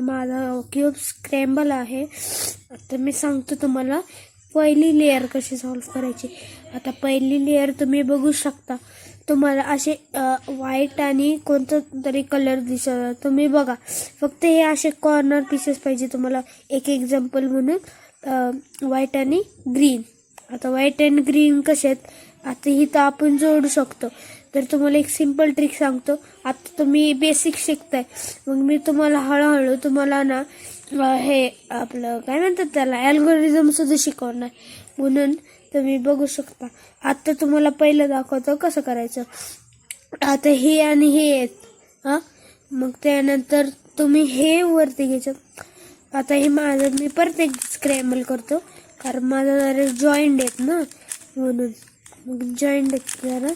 माझा क्यूब स्क्रॅम्बल आहे. आता मी सांगतो तुम्हाला पहिली लेअर कशी सॉल्व्ह करायची. आता पहिली लेअर तुम्ही बघू शकता. तुम्हाला असे व्हाईट आणि कोणतं तरी कलर दिसत. तुम्ही बघा फक्त हे असे कॉर्नर पीसेस पाहिजे तुम्हाला. एक एक्झाम्पल म्हणून व्हाईट आणि ग्रीन. आता व्हाईट अँड ग्रीन कसे आहेत आता इथं आपण जोडू शकतो. तर तुम्हाला एक सिंपल ट्रिक सांगतो. आता तुम्ही बेसिक शिकताय, मग मी तुम्हाला हळूहळू तुम्हाला ना हे आपलं काय म्हणतात त्याला अल्गोरिदम सुद्धा शिकवणार. म्हणून तुम्ही बघू शकता. आता तुम्हाला पहिलं दाखवतो कसं करायचं. आता हे आणि हे आहेत मग त्यानंतर तुम्ही हे वरती घ्यायचं. आता हे माझं मी परत एक स्क्रॅम्बल करतो कारण माझं जरा जॉईंट आहेत ना, म्हणून मग जॉईंट आहेत जरा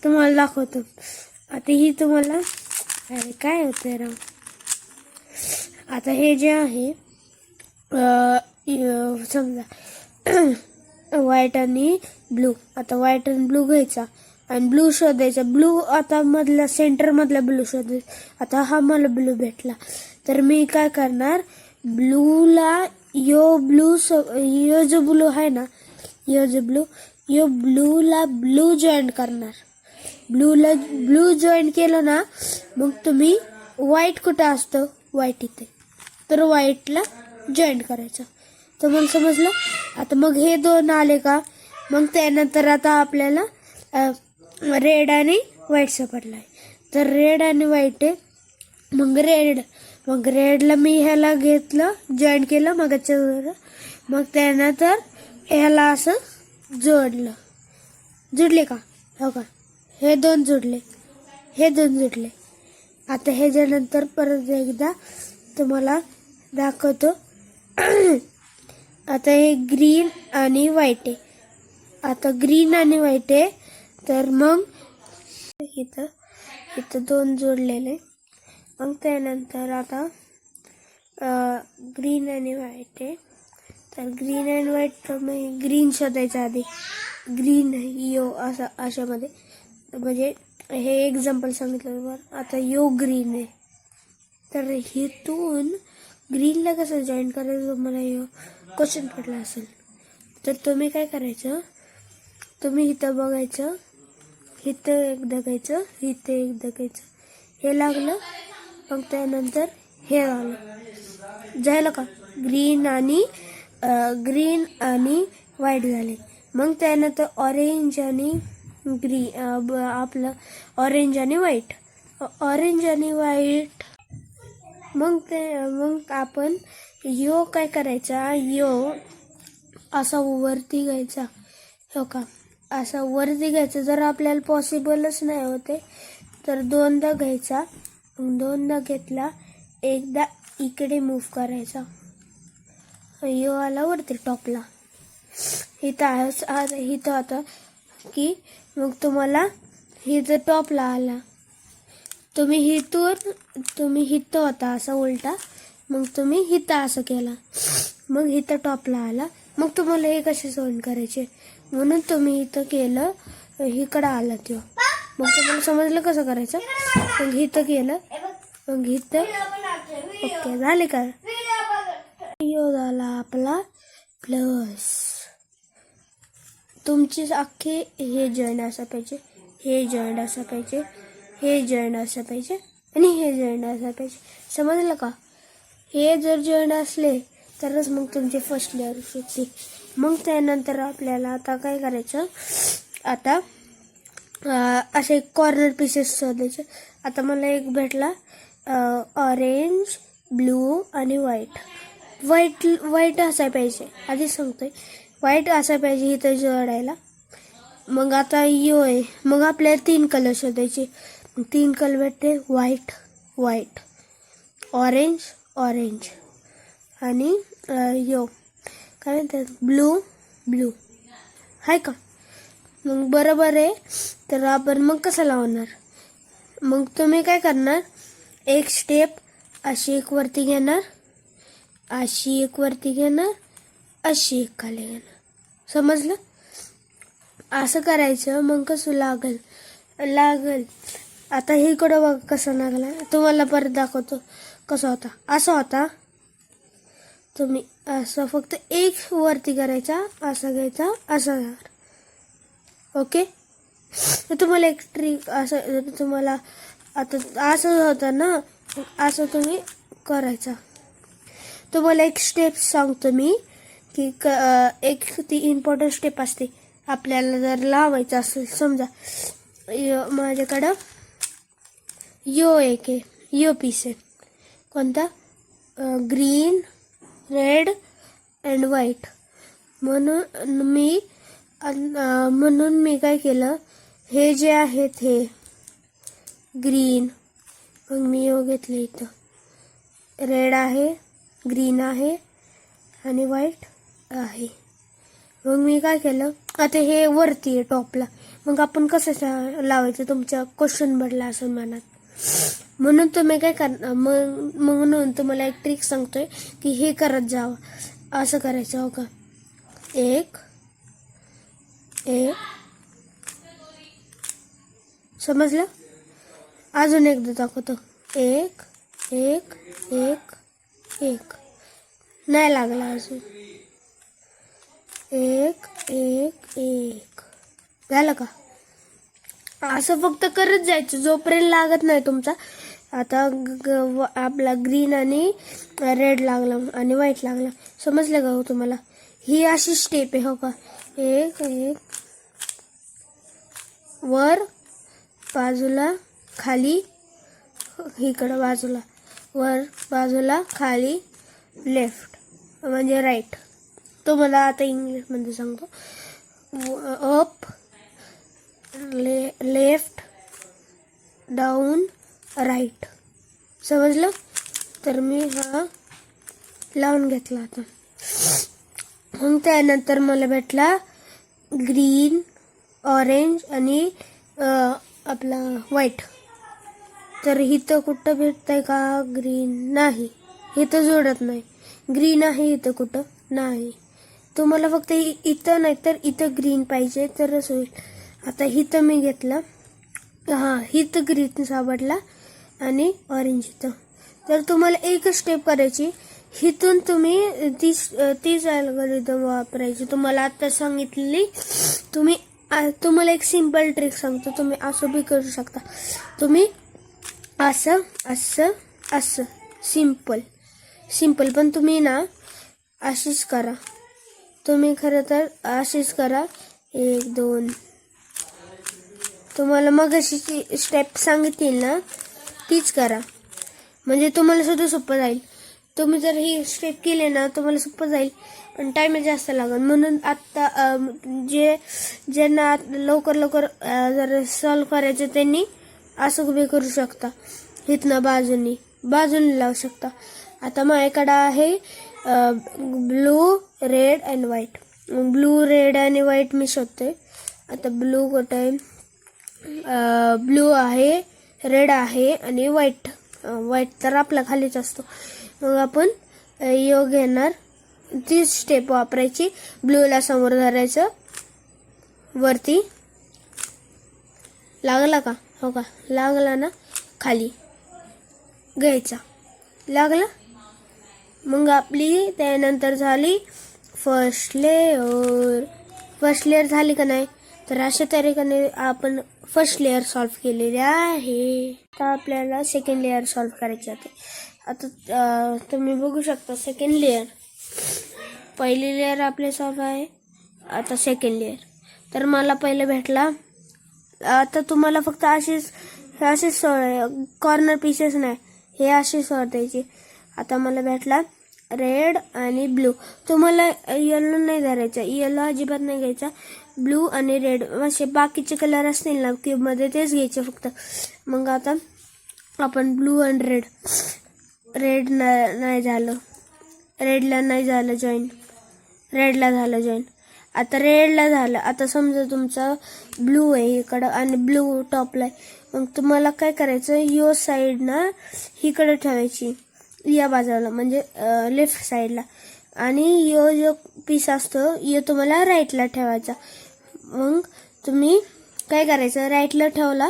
तुम्हाला दाखवतो. आता ही तुम्हाला अरे काय होतंय राव. आता हे जे आहे समजा व्हाईट आणि ब्लू. आता व्हाईट आणि ब्लू घ्यायचा आणि ब्लू शोधायचा. ब्लू आता मधला सेंटर मधला ब्लू शोधायचा. आता हा मला ब्लू भेटला तर मी काय करणार, ब्लूला यो जो ब्लू आहे ना, यो ब्लूला ब्लू जॉईन करणार. ब्लूला ब्लू जॉईन केलं ना मग तुम्ही व्हाईट कुठं असतं, व्हाईट इथे, तर व्हाईटला जॉईन करायचं. तुम्हाला समजलं. आता मग हे दोन आले का मग त्यानंतर आता आपल्याला रेड आणि व्हाईट सापडला आहे. तर रेड आणि व्हाईट आहे. मग रेडला मी ह्याला घेतलं जॉईन केलं मगाच्या. मग त्यानंतर ह्याला असं जुडले का हो का, हे दोन जुडले. आता ह्याच्यानंतर परत एकदा तुम्हाला दाखवतो. आता हे ग्रीन आणि व्हाईट आहे. आता ग्रीन आणि व्हाईट आहे तर मग इथं दोन जोडलेले. मग त्यानंतर आता ग्रीन आणि व्हाईट आहे. तर ग्रीन अँड व्हाईट मग ग्रीन शोधायचं आधी. ग्रीन यो असं अशामध्ये म्हणजे हे एक्झाम्पल सांगितलं बरं. आता यो ग्रीन आहे तर हेतून ग्रीनला कसं जॉईन करायचं मला यो क्वेश्चन पडला असेल. तर तुम्ही काय करायचं, तुम्ही इथं बघायचं, इथं एकदा घ्यायचं, इथं एकदा घ्यायचं. हे लागलं मग त्यानंतर हे आलं. झालं का, ग्रीन आणि व्हाईट झाले. मग त्यानंतर ऑरेंज आणि आपलं ऑरेंज आणि व्हाईट. मग आपण यो काय करायचा, यो असा वरती घ्यायचा हो का, असा वरती घ्यायचा. जर आपल्याला पॉसिबलच नाही होते तर दोनदा घ्यायचा. दोनदा घेतला, एकदा इकडे मूव्ह करायचा, यो आला वरती टॉपला. इथं आता की मग तुम्हाला इथं टॉपला आला. तुम्ही हिथं होता असा उलटा, मग तुम्ही हिथं असं केला, मग इथं टॉपला आला. मग तुम्हाला हे कसे सॉल्व करायचे म्हणून तुम्ही इथं केलं, इकडं आला तो. मग तुम्हाला समजलं कसं करायचं. मग इथं केलं, मग इथं ओके झाले का. यो झाला आपला प्लस. तुमची अख्खे हे जॉईंट असं पाहिजे, हे जॉईंट असं पाहिजे, हे जॉईंट असं पाहिजे आणि हे जॉईंट असं पाहिजे. समजलं का. हे जर जॉईंट असले तरच मग तुमची फर्स्ट लेअर शिकते. मग त्यानंतर आपल्याला आता काय करायचं, आता असे कॉर्नर पीसेस शोधायचे. आता मला एक भेटला ऑरेंज, ब्लू आणि व्हाईट असाय पाहिजे. आधी सांगतोय व्हाईट असाय पाहिजे इथं जोडायला. मग आता यो आहे, मग आपल्याला 3 कलर शोधायचे. 3 कलर भेटते, व्हाईट, ऑरेंज आणि यो काय म्हणतात ब्लू आहे का. मग बरोबर आहे. तर आपण मग कसं लावणार, मग तुम्ही काय करणार, एक स्टेप अशी एक वरती घेणार, अशी एक वरती घेणार, अशी एक खाली घेणार. समजलं. असं करायचं. मग कसं लागल. आता इकडं बघ कसं लागलं. तुम्हाला परत दाखवतो कसा होता, असा होता. तुम्ही असं फक्त एक वरती करायचा, असा घ्यायचा, असा. ओके. तर तुम्हाला एक ट्रिक असं, तुम्हाला आता असं होतं ना, असं तुम्ही करायचा. तुम्हाला एक स्टेप सांगतो मी की एक ती इम्पॉर्टंट स्टेप असते. आपल्याला जर लावायचं असेल, समजा माझ्याकडं यो पीस आहे. कोणता? Green, red and white. म्हणून मी काय केलं, हे जे आहेत हे ग्रीन, मग मी यो घेतलं. इथं रेड आहे, ग्रीन आहे आणि व्हाईट आहे. मग मी काय केलं, आता हे वरती आहे टॉपला. मग आपण कसं लावायचं, तुमच्या क्वेश्चन पडला असं मनात. म्हणून तुम्ही काय करणार, म्हणून तुम्हाला एक ट्रिक सांगतोय की हे करत जावं. असं करायचं. हो का, एक समजलं? अजून एकदा दाखवतो. एक एक एक एक नाही लागला अजून. एक एक एक झालं का? असं फक्त करत जायचं जोपर्यंत लागत नाही तुमचा. आता आपला ग्रीन आणि रेड लागला आणि व्हाईट लागला. समजलं का हो तुम्हाला? ही अशी स्टेप आहे. हो का, एक एक वर, बाजूला, खाली, इकडं बाजूला, वर, बाजूला, खाली, लेफ्ट म्हणजे राईट. तुम्हाला आता इंग्लिशमध्ये सांगतो. Up, left, down, right. समजलं? तर मी हा लावून घेतला. आता मग त्यानंतर मला भेटला ग्रीन, ऑरेंज आणि आपला व्हाईट. तर इथं कुठं भेटतंय का ग्रीन? नाही, इथं जोडत नाही. ग्रीन आहे इथं कुठं? नाही. तुम्हाला फक्त इथं नाही तर इथं ग्रीन पाहिजे तरच होईल. आता इथं मी घेतलं, हां इथं ग्रीन सापडला आणि ऑरेंज इथं. तर तुम्हाला एकच स्टेप करायची. इथून तुम्ही तीच अल्गोरिदम वापरायची तुम्हाला आता सांगितलेली. तुम्हाला एक सिंपल ट्रिक सांगतो. तुम्ही असं बी करू शकता. तुम्ही असं असं असं सिंपल पण तुम्ही ना अशीच करा. तुम्ही खरं तर अशीच करा. 1 2 तुम्हाला मग अशी स्टेप सांगितली ना तीच करा, म्हणजे तुम्हाला सुद्धा सोपं जाईल. तुम्ही जर ही स्टेप केले ना तुम्हाला सोपं जाईल, पण टाइम जास्त लागेल. म्हणून आत्ता ज्यांना लवकर जर सॉल्व करायचं त्यांनी असं उभे करू शकता. इथनं बाजूने लावू शकता. आता माझ्याकडं आहे blue, red and white. Blue, red आणि व्हाईट मी शोधते. आता ब्लू कुठं आहे? ब्लू आहे, रेड आहे आणि व्हाईट तर आपला खालीच असतो. मग आपण योग घेणार, तीच स्टेप वापरायची. ब्लूला समोर धरायचं, वरती लागला का? हो का, लागला ना, खाली घ्यायचा, लागला. मग आपली त्यानंतर झाली फर्स्ट लेअर झाली का नाही? तर अशा तरीके आपण फर्स्ट लेअर सॉल्व्ह केलेली आहे. आता आपल्याला सेकंड लेअर सॉल्व्ह करायची आहे. आता तुम्ही बघू शकता सेकंड लेअर. पहिली लेअर आपले सॉल्व्ह आहे. आता सेकंड लेअर. तर मला पहिलं भेटला. आता तुम्हाला फक्त असेच कॉर्नर पीसेस नाही, हे असे सॉर्ट द्यायचे. आता मला भेटला रेड आणि ब्लू. तुम्हाला येलो नाही धरायचा, येलो अजिबात नाही घ्यायचा. ब्लू आणि रेड असे बाकीचे कलर असतील ना क्यूब मध्ये तेच घ्यायचे फक्त. मग आता आपण ब्लू आणि रेड नाही झालं, रेडला नाही झालं जॉईन, रेडला झालं जॉईन. आता रेडला झालं. आता समजा तुमचा ब्लू आहे इकडं आणि ब्लू टॉपला आहे. मग तुम्हाला काय करायचं, यो साईड ना इकडं ठेवायची, या बाजूला म्हणजे लेफ्ट साईडला, आणि यो जो पीस असतो यो तुम्हाला राईटला ठेवायचा. मग तुम्ही काय करायचं, राईटला ठेवला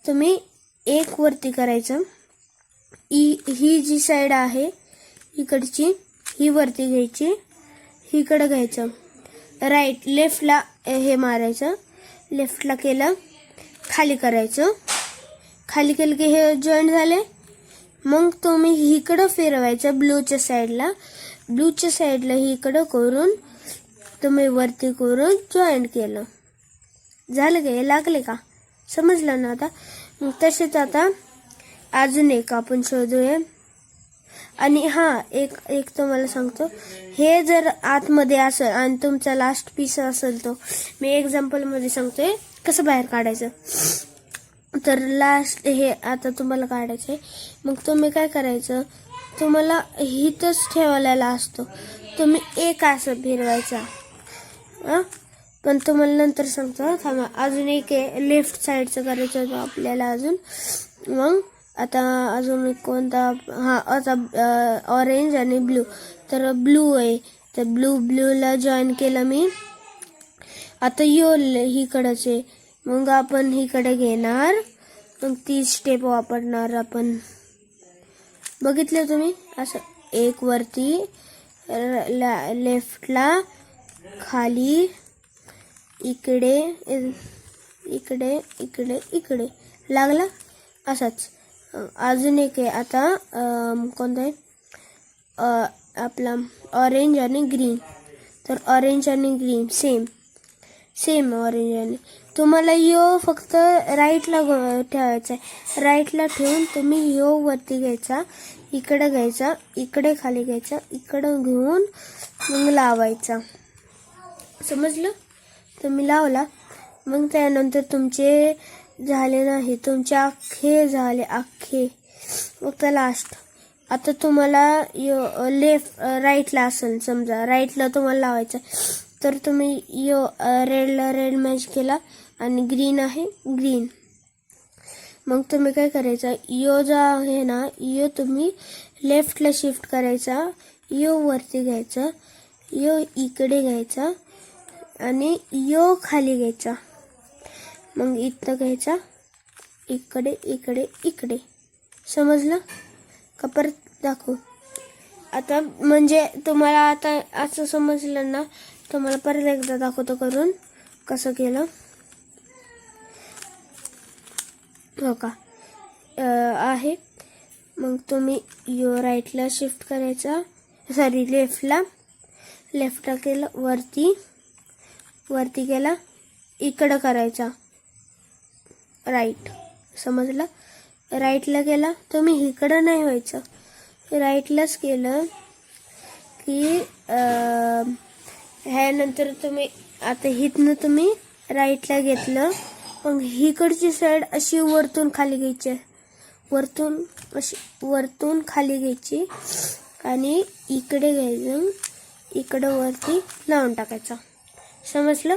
तुम्ही एक वरती करायचं, ही जी साईड आहे इकडची ही वरती घ्यायची, इकडं घ्यायचं, राईट लेफ्टला हे मारायचं, लेफ्टला केलं, खाली करायचं, खाली केलं की हे जॉईंट झाले. मग तुम्ही इकडं फिरवायचं ब्लूच्या साईडला इकडं करून तुम्ही वरती करून जॉईंट केलं. झालं का? हे लागले का? समजलं ना आता? मग तसेच आता अजून एक आपण शोधूया. आणि एक तुम्हाला सांगतो, हे जर आतमध्ये असेल आणि तुमचा लास्ट पीस असेल, तो मी एक्झाम्पल मध्ये सांगतोय कसं बाहेर काढायचं. तर लास्ट हे आता तुम्हाला काढायचंय. मग तुम्ही काय करायचं, तुम्हाला हिथंच ठेवलेला असतो, तुम्ही एक असं फिरवायचा. पण तुम्हाला नंतर सांगतो, थांबा. अजून एक लेफ्ट साईडचं करायचं होतं आपल्याला अजून. मग आता अजून कोणता, आता ऑरेंज आणि ब्लू. तर ब्लू आहे, तर ब्लूला जॉईन केलं मी. आता हिकडच आहे, मग आपण हिकडे घेणार, मग ती स्टेप वापरणार आपण. बघितलं तुम्ही? असं एक वरती, लेफ्टला, खाली, इकडे इकडे इकडे इकडे लागला. असाच अजून एक आहे आता, कोणता आहे आपला ऑरेंज आणि ग्रीन. तर ऑरेंज आणि ग्रीन सेम ऑरेंज आणि, तुम्हाला फक्त राईटला ठेवायचा आहे. राईटला ठेवून तुम्ही वरती घ्यायचा, इकडे घ्यायचा, इकडे खाली घ्यायचा, इकडं घेऊन मग लावायचा. समजलं? तुम्ही लावला, मग त्यानंतर तुमचे झाले नाही, तुमचे अख्खे झाले अख्खे. मग त्या लास्ट आता तुम्हाला राईटला असेल, समजा राईटला तुम्हाला लावायचं, तर तुम्ही रेडला रेड मॅच केला आणि ग्रीन आहे ग्रीन. मग तुम्ही काय करायचं, जो आहे ना, तुम्ही लेफ्टला शिफ्ट करायचा, वरती घ्यायचा, इकडे घ्यायचा आणि खाली घ्यायचा. मग इथं घ्यायचा, इकडे इकडे इकडे. समजलं का? परत दाखवू आता, म्हणजे तुम्हाला आता असं समजलं ना, तुम्हाला परत एकदा दाखवतो करून कसं केलं. हो का? आहे. मग तुम्ही राईटला शिफ्ट करायचा, सॉरी लेफ्टला केलं, वरती केला, इकडं करायचा राईट. समजलं? राईटला केला, तुम्ही इकडं नाही व्हायचं, राईटलाच केलं की ह्यानंतर तुम्ही आता हिथनं तुम्ही राईटला घेतलं, मग हिकडची साईड अशी वरतून खाली घ्यायची, वरतून खाली घ्यायची आणि इकडे घ्यायचं, इकडं वरती लावून टाकायचा. समजलं?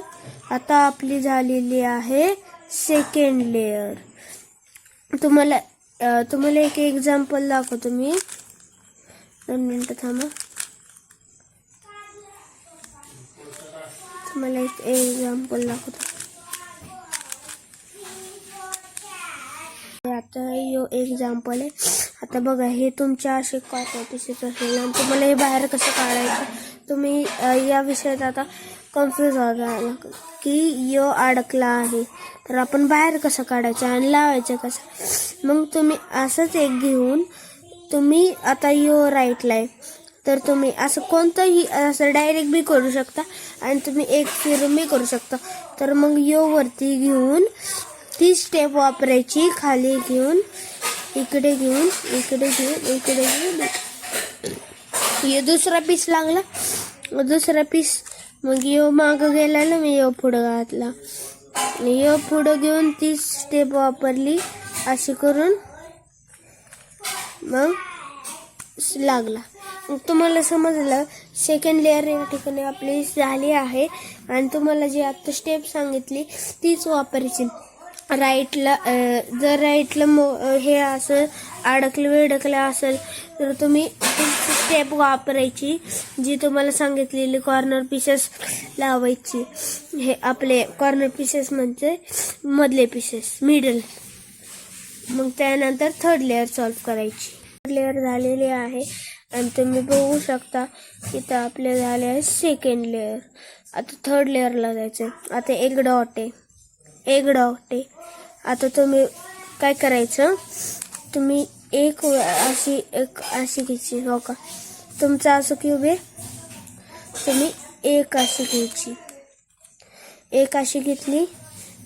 आता आपली झालेली आहे सेकंड लेअर. तुम्हाला एक एक्झाम्पल दाखवतो मी. 2 मिनिटं थांबा. तुम्हाला एक एक्झाम्पल दाखवतो. आता एक्झाम्पल आहे. आता बघा, हे तुमच्या असे कॉटन पीसेस असेल आणि तुम्हाला हे बाहेर कसं काढायचं, तुम्ही या विषयात आता कन्फ्युज होता की अडकला आहे, तर आपण बाहेर कसं काढायचं आणि लावायचं कसं. मग तुम्ही असंच एक घेऊन, तुम्ही आता राईटला आहे, तर तुम्ही असं कोणतंही असं डायरेक्ट बी करू शकता आणि तुम्ही एक फिरून बी करू शकता. तर मग वरती घेऊन ती स्टेप वापरायची, खाली घेऊन इकडे घेऊन इकडे घेऊन दुसरा पीस लागला, दुसरा पीस मग मागं गेला, मी पुढं घातला, पुढं घेऊन ती स्टेप वापरली अशी करून, मग लागला. मग तुम्हाला समजलं, सेकंड लेअर या ठिकाणी आपली झाली आहे. आणि तुम्हाला जी आता स्टेप सांगितली तीच वापरायची. राईटला जर राईटला हे असं अडकलं असेल, तर तुम्ही स्टेप वापरायची जी तुम्हाला सांगितलेली, कॉर्नर पीसेस लावायची. हे आपले कॉर्नर पीसेस म्हणजे मधले पीसेस, मिडल. मग त्यानंतर थर्ड लेअर सॉल्व करायची. लेअर झालेली आहे आणि तुम्ही बघू शकता इथं आपले झाले आहे सेकंड लेअर. आता थर्ड लेअरला जायचं. आता एक डॉट आहे. आता तुम्ही काय करायचं, तुम्ही एक अशी घ्यायची. हो का, तुमचं असं क्यूब आहे, तुम्ही एक अशी घ्यायची. एक अशी घेतली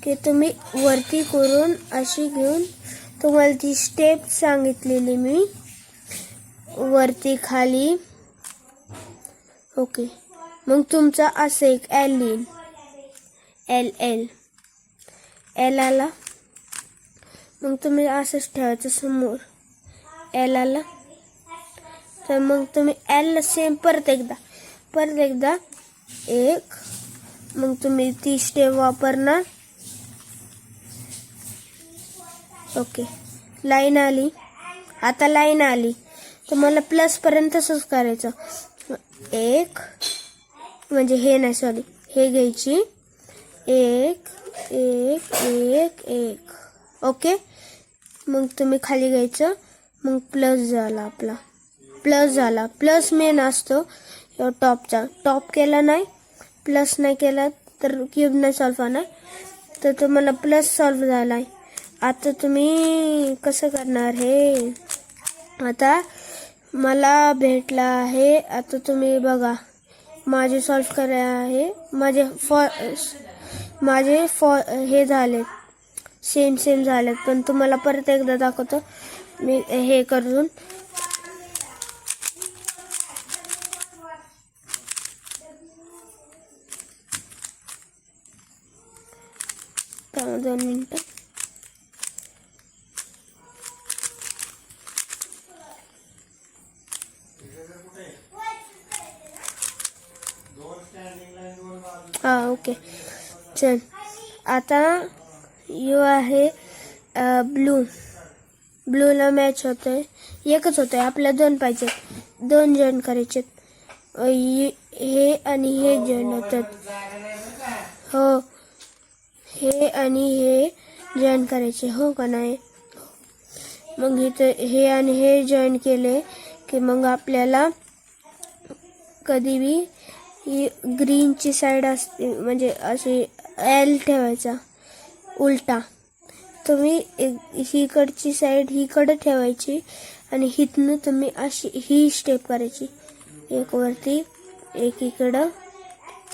की तुम्ही वरती करून अशी घेऊन, तुम्हाला ती स्टेप सांगितलेली मी, वरती खाली. ओके, मग तुमचा असं एक एल लिहिन. एल आला, मग तुम्ही असंच ठेवायचं समोर. एल आला तर मग तुम्ही एलला सेम परत एकदा एक, मग तुम्ही ती स्टेप वापरणार. ओके, लाईन आली. आता लाईन आली तर मला प्लस पर्यंत तसंच करायचं. एक म्हणजे हे नाही, सॉरी, हे घ्यायची. एक एक एक एक. ओके, मग तुम्ही खाली घ्यायचं. मग प्लस झाला आपला. प्लस मेन असतो टॉपचा. टॉप केला नाही, प्लस नाही केला तर क्यूब नाही सॉल्व्ह होणार. तर तुम्हाला प्लस सॉल्व्ह झालाय. आता तुम्ही कसं करणार हे, आता मला भेटला आहे. आता तुम्ही बघा, माझे सॉल्व्ह करायचे आहे. माझे हे झालेत, सेम झालेत. पण तुम्हाला परत एकदा दाखवतो मी हे करून. दोन मिनिटं. ओके, चल. आता यू आहे ब्लूला मॅच होतोय. एकच होतोय, आपल्याला दोन पाहिजे. दोन जॉईन करायचे. हे आणि हे जॉईन होतात. हो, हे आणि हे जॉईन करायचे. हो का नाही? मग इथं हे आणि हे जॉईन केले की मग आपल्याला कधी बी ही ग्रीनची साईड असते, म्हणजे अशी एल ठेवायचा उलटा. तुम्ही हिकडची साईड हिकडं ठेवायची आणि हिथनं तुम्ही अशी ही स्टेप करायची. एक वरती, एक इकडं,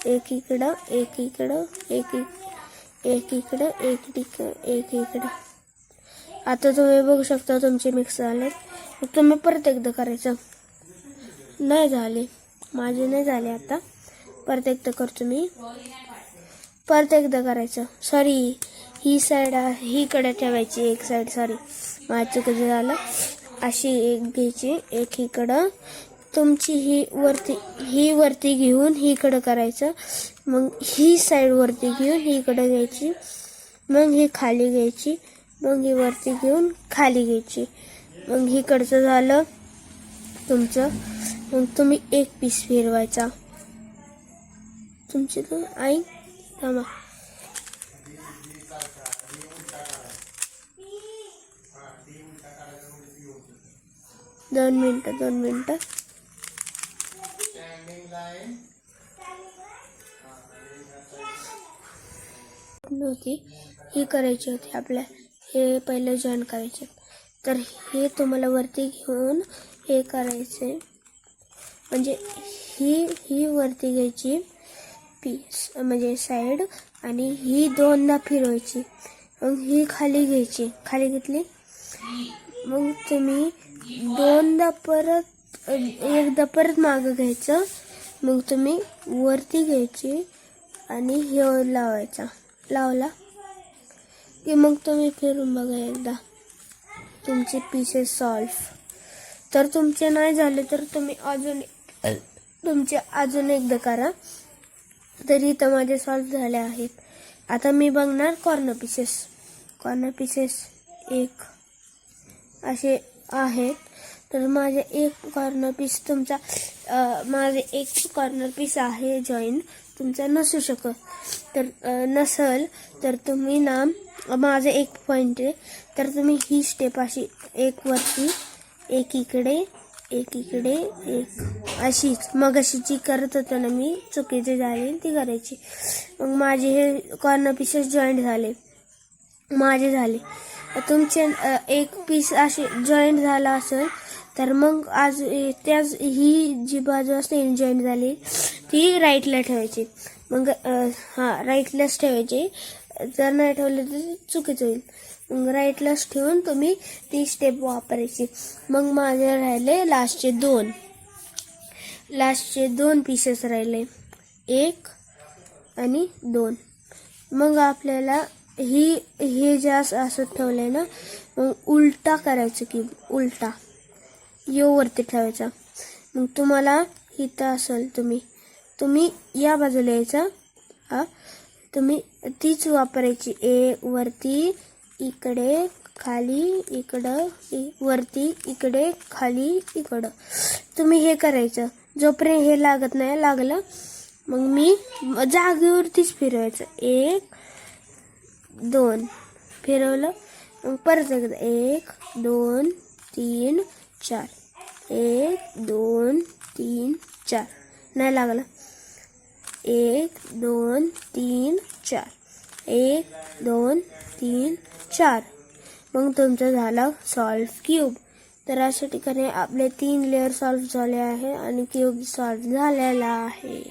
एक इकडं, एक इकडं, एक इकडं, एक इकडं. आता तुम्ही बघू शकता तुमचे मिक्स झाले. मग तुम्ही परत एकदा करायचं. नाही झाले, माझे नाही झाले. आता परत एकदा करतो मी. परत एकदा करायचं. सॉरी, ही साईड हीकडे ठेवायची एक साईड. सॉरी, माझं कसं झालं. अशी एक घ्यायची, एक इकडं. तुमची ही वरती घेऊन हिकडं करायचं. मग ही साईड वरती घेऊन हिकडं घ्यायची. मग ही खाली घ्यायची. मग ही वरती घेऊन खाली घ्यायची. मग हिकडचं झालं तुमचं. मग तुम्ही एक पीस फिरवायचा. तुमची तर आई थांबा. दोन मिनिटं. नव्हती ही करायची होती आपल्या. हे पहिले जॉईन करायचे. तर हे तुम्हाला वरती घेऊन हे करायचे. म्हणजे ही वरती घ्यायची पीस, म्हणजे साईड, आणि ही दोनदा फिरवायची. मग ही खाली घ्यायची. खाली घेतली. मग तुम्ही एकदा परत मागं घ्यायचं. मग तुम्ही वरती घ्यायची आणि हे लावला की मग तुम्ही फिरून बघा एकदा. तुमचे पीसेस सॉल्व्ह. तर तुमचे नाही झाले तर तुम्ही अजून एकदा करा. तरी तर माझे सॉल्व्ह झाले आहेत. आता मी बघणार कॉर्नर पीसेस एक असे आहेत. तर माझे एक कॉर्नर पीस तुमचा माझे एक कॉर्नर पीस आहे जॉईन, तुमचा नसू शकत. तर नसल तर तुम्ही ना, माझं एक पॉईंट आहे, तर तुम्ही ही स्टेप अशी एक वरती एक इकडे एक इकडे एक, अशीच मग अशी जी करत होतो ना मी, चुकीची झाली ती करायची. मग माझे हे कॉर्नर पीसेस जॉईंट झाले, माझे झाले. तुमचे एक पीस असे जॉईंट झाला असेल तर मग आज त्याच ही जी बाजू असते जॉईंट झाली ती राईटला ठेवायची. मग राईटलाच ठेवायची, जर नाही ठेवलं तर चुकीचं होईल. मग राईटलाच ठेवून तुम्ही ती स्टेप वापरायची. मग माझे राहिले लास्टचे दोन पीसेस राहिले, 1 आणि 2. मग आपल्याला हे जे असं ठेवलंय ना, मग उलटा करायचं की उलटा वरती ठेवायचा. मग तुम्हाला इथं असेल तुम्ही या बाजूला यायचा, तुम्ही तीच वापरायची. वरती इकडे खाली इकडं, वरती इकडे खाली इकडं. तुम्ही हे करायचं जोपर्यंत हे लागत नाही. लागलं मग मी जागेवरतीच फिरवायचं. 1 2 फिरवलं, मग परत एकदा 1 2 3 4, 1 2 3 4. नाही लागला, 1 2 3 4, 1 2 3 4. मग तुमचं झालं सॉल्व्ह क्यूब. तर अशा ठिकाणी आपले 3 लेअर सॉल्व्ह झाले आहे आणि क्यूब सॉल्व्ह झालेला आहे.